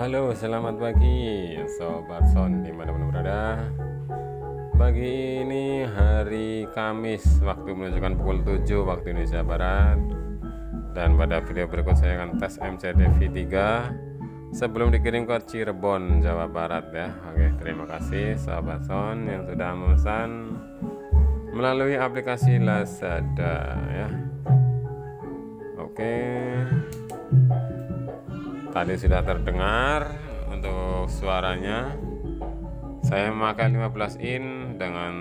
Halo, selamat pagi Sobat Son dimanapun berada. Pagi ini hari Kamis, waktu menunjukkan pukul 7 waktu Indonesia Barat. Dan pada video berikut saya akan tes MCDV 3 sebelum dikirim ke Cirebon, Jawa Barat ya. Oke, terima kasih Sobat Son yang sudah memesan melalui aplikasi Lazada ya. Oke, tadi sudah terdengar untuk suaranya. Saya memakai 15 in dengan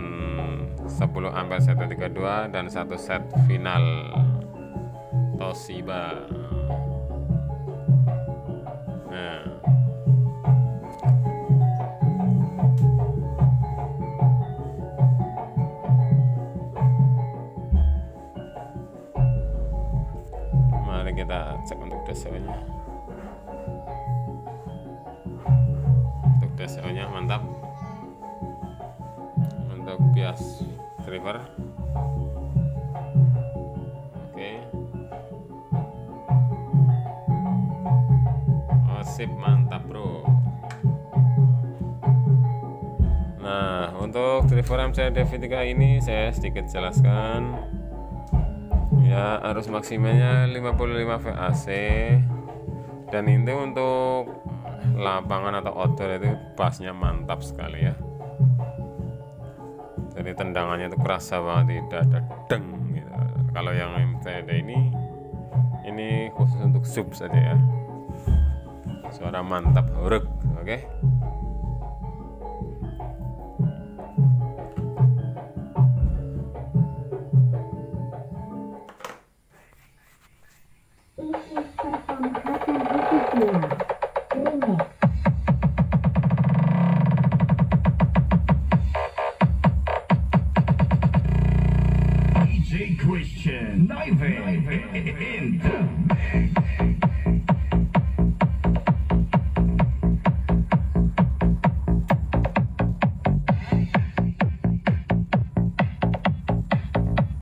10 ampere set 32 dan satu set final Toshiba. Nah, mari kita cek untuk DCO-nya. Untuk DCO-nya mantap. Untuk bias driver, oke. Oh, sip, mantap bro. Nah, untuk driver MCDV 3 ini saya sedikit jelaskan ya. Arus maksimalnya 55 VAC, dan ini untuk lapangan atau outdoor itu bassnya mantap sekali ya. Jadi tendangannya itu kerasa banget, tidak ada deng gitu. Kalau yang MTD ini khusus untuk sub saja ya. Suara mantap, horeg, oke. Christian Naive in the mix.